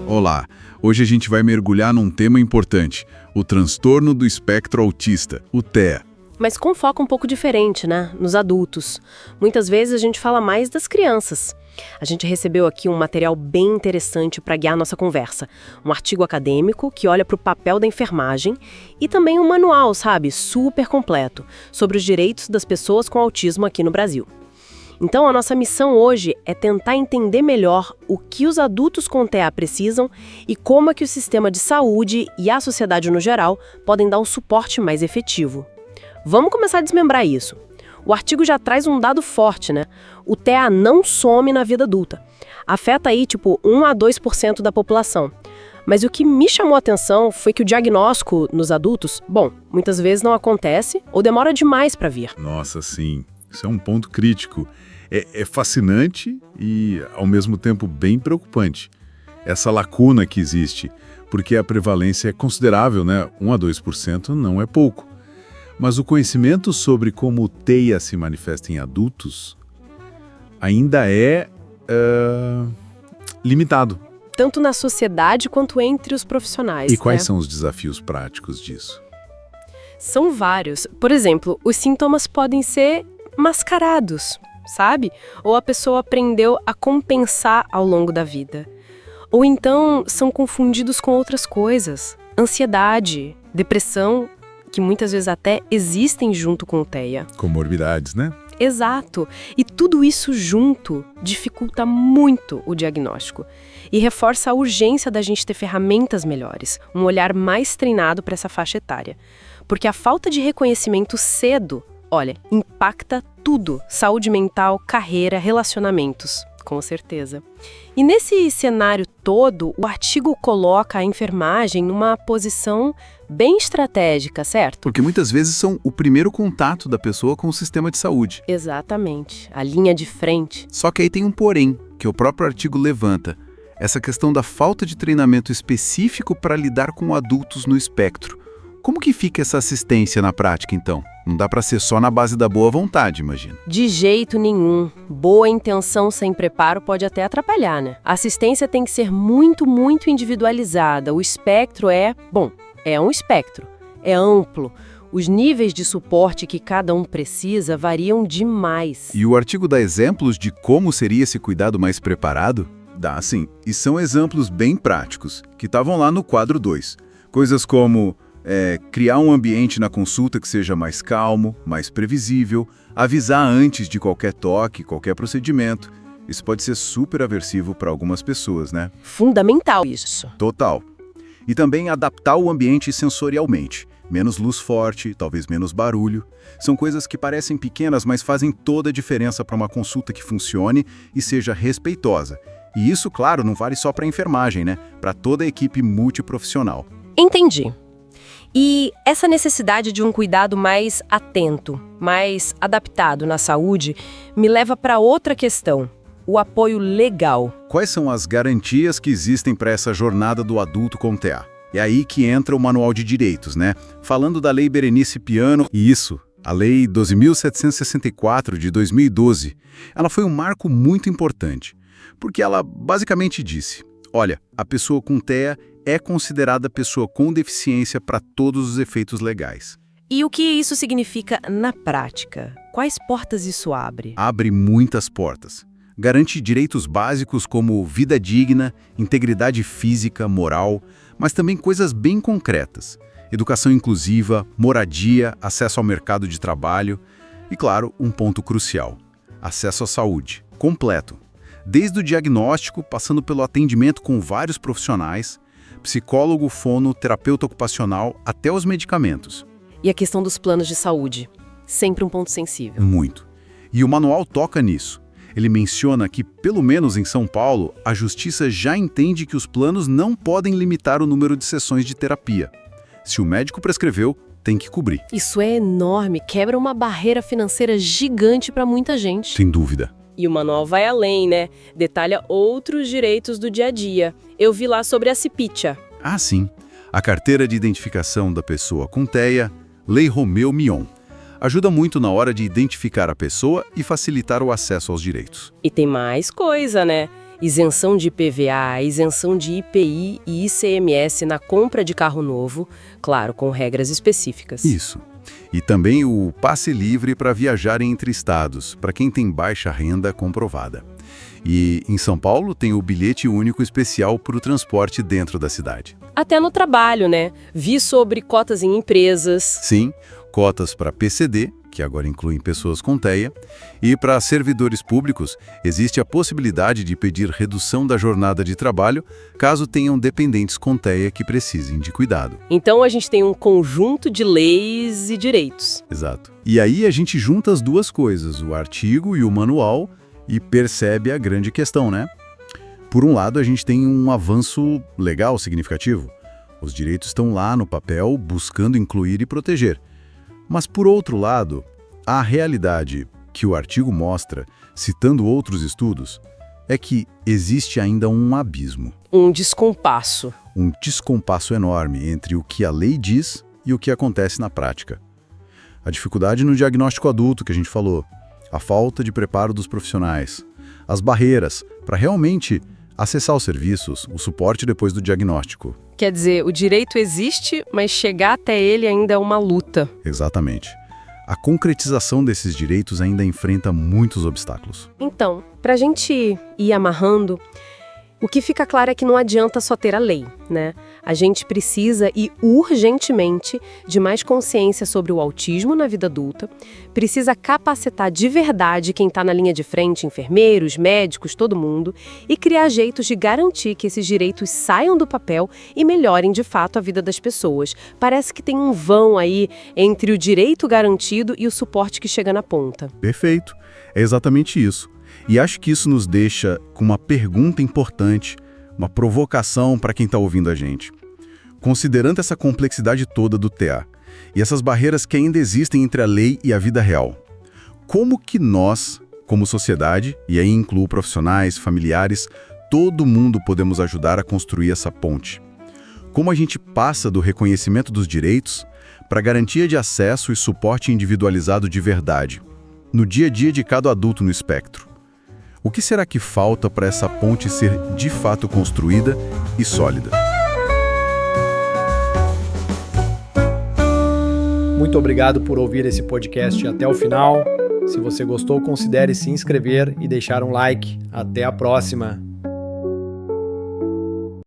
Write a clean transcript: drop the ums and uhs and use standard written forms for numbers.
Olá, hoje a gente vai mergulhar num tema importante, o transtorno do espectro autista, o TEA. Mas com foco um pouco diferente, né? Nos adultos. Muitas vezes a gente fala mais das crianças. A gente recebeu aqui um material bem interessante para guiar nossa conversa. Um artigo acadêmico que olha para o papel da enfermagem e também um manual, sabe, super completo, sobre os direitos das pessoas com autismo aqui no Brasil. Então, a nossa missão hoje é tentar entender melhor o que os adultos com TEA precisam e como é que o sistema de saúde e a sociedade no geral podem dar um suporte mais efetivo. Vamos começar a desmembrar isso. O artigo já traz um dado forte, né? O TEA não some na vida adulta. Afeta aí, 1 a 2% da população. Mas o que me chamou a atenção foi que o diagnóstico nos adultos, muitas vezes não acontece ou demora demais para vir. Nossa, sim. Isso é um ponto crítico. É fascinante e, ao mesmo tempo, bem preocupante. Essa lacuna que existe, porque a prevalência é considerável, né? 1 a 2% não é pouco. Mas o conhecimento sobre como o TEA se manifesta em adultos ainda é limitado. Tanto na sociedade quanto entre os profissionais. E quais são os desafios práticos disso? São vários. Por exemplo, os sintomas podem ser mascarados, sabe? Ou a pessoa aprendeu a compensar ao longo da vida. Ou então são confundidos com outras coisas. Ansiedade, depressão, que muitas vezes até existem junto com o TEA. Comorbidades, né? Exato. E tudo isso junto dificulta muito o diagnóstico e reforça a urgência da gente ter ferramentas melhores, um olhar mais treinado para essa faixa etária. Porque a falta de reconhecimento cedo, impacta tudo. Saúde mental, carreira, relacionamentos, com certeza. E nesse cenário todo, o artigo coloca a enfermagem numa posição bem estratégica, certo? Porque muitas vezes são o primeiro contato da pessoa com o sistema de saúde. Exatamente, a linha de frente. Só que aí tem um porém, que o próprio artigo levanta. Essa questão da falta de treinamento específico para lidar com adultos no espectro. Como que fica essa assistência na prática, então? Não dá para ser só na base da boa vontade, imagina. De jeito nenhum. Boa intenção sem preparo pode até atrapalhar, né? A assistência tem que ser muito, muito individualizada. O espectro é um espectro. É amplo. Os níveis de suporte que cada um precisa variam demais. E o artigo dá exemplos de como seria esse cuidado mais preparado? Dá sim. E são exemplos bem práticos, que estavam lá no quadro 2. Coisas como criar um ambiente na consulta que seja mais calmo, mais previsível, avisar antes de qualquer toque, qualquer procedimento. Isso pode ser super aversivo para algumas pessoas, né? Fundamental isso. Total. E também adaptar o ambiente sensorialmente. Menos luz forte, talvez menos barulho. São coisas que parecem pequenas, mas fazem toda a diferença para uma consulta que funcione e seja respeitosa. E isso, claro, não vale só para a enfermagem, né? Para toda a equipe multiprofissional. Entendi. E essa necessidade de um cuidado mais atento, mais adaptado na saúde, me leva para outra questão, o apoio legal. Quais são as garantias que existem para essa jornada do adulto com TEA? É aí que entra o Manual de Direitos, né? Falando da Lei Berenice Piano, e isso, a Lei 12.764 de 2012, ela foi um marco muito importante, porque ela basicamente disse, olha, a pessoa com TEA é considerada pessoa com deficiência para todos os efeitos legais. E o que isso significa na prática? Quais portas isso abre? Abre muitas portas. Garante direitos básicos como vida digna, integridade física, moral, mas também coisas bem concretas. Educação inclusiva, moradia, acesso ao mercado de trabalho e, claro, um ponto crucial, acesso à saúde, completo. Desde o diagnóstico, passando pelo atendimento com vários profissionais, psicólogo, fono, terapeuta ocupacional, até os medicamentos. E a questão dos planos de saúde, sempre um ponto sensível. Muito. E o manual toca nisso. Ele menciona que, pelo menos em São Paulo, a Justiça já entende que os planos não podem limitar o número de sessões de terapia. Se o médico prescreveu, tem que cobrir. Isso é enorme, quebra uma barreira financeira gigante para muita gente. Sem dúvida. E o manual vai além, né? Detalha outros direitos do dia a dia. Eu vi lá sobre a CIPITIA. Ah, sim. A Carteira de Identificação da Pessoa com TEA, Lei Romeu-Mion. Ajuda muito na hora de identificar a pessoa e facilitar o acesso aos direitos. E tem mais coisa, né? Isenção de IPVA, isenção de IPI e ICMS na compra de carro novo, claro, com regras específicas. Isso. E também o passe livre para viajar entre estados, para quem tem baixa renda comprovada. E em São Paulo tem o bilhete único especial para o transporte dentro da cidade. Até no trabalho, né? Vi sobre cotas em empresas. Sim, cotas para PCD, que agora incluem pessoas com TEA, e para servidores públicos existe a possibilidade de pedir redução da jornada de trabalho caso tenham dependentes com TEA que precisem de cuidado. Então a gente tem um conjunto de leis e direitos. Exato. E aí a gente junta as duas coisas, o artigo e o manual, e percebe a grande questão, né? Por um lado, a gente tem um avanço legal significativo. Os direitos estão lá no papel, buscando incluir e proteger. Mas, por outro lado, a realidade que o artigo mostra, citando outros estudos, é que existe ainda um abismo. Um descompasso. Um descompasso enorme entre o que a lei diz e o que acontece na prática. A dificuldade no diagnóstico adulto que a gente falou, a falta de preparo dos profissionais, as barreiras para realmente acessar os serviços, o suporte depois do diagnóstico. Quer dizer, o direito existe, mas chegar até ele ainda é uma luta. Exatamente. A concretização desses direitos ainda enfrenta muitos obstáculos. Então, para a gente ir amarrando, o que fica claro é que não adianta só ter a lei, né? A gente precisa e urgentemente de mais consciência sobre o autismo na vida adulta, precisa capacitar de verdade quem está na linha de frente, enfermeiros, médicos, todo mundo, e criar jeitos de garantir que esses direitos saiam do papel e melhorem de fato a vida das pessoas. Parece que tem um vão aí entre o direito garantido e o suporte que chega na ponta. Perfeito. É exatamente isso. E acho que isso nos deixa com uma pergunta importante, uma provocação para quem está ouvindo a gente. Considerando essa complexidade toda do TA e essas barreiras que ainda existem entre a lei e a vida real, como que nós, como sociedade, e aí incluo profissionais, familiares, todo mundo podemos ajudar a construir essa ponte? Como a gente passa do reconhecimento dos direitos para a garantia de acesso e suporte individualizado de verdade, no dia a dia de cada adulto no espectro? O que será que falta para essa ponte ser de fato construída e sólida? Muito obrigado por ouvir esse podcast até o final. Se você gostou, considere se inscrever e deixar um like. Até a próxima!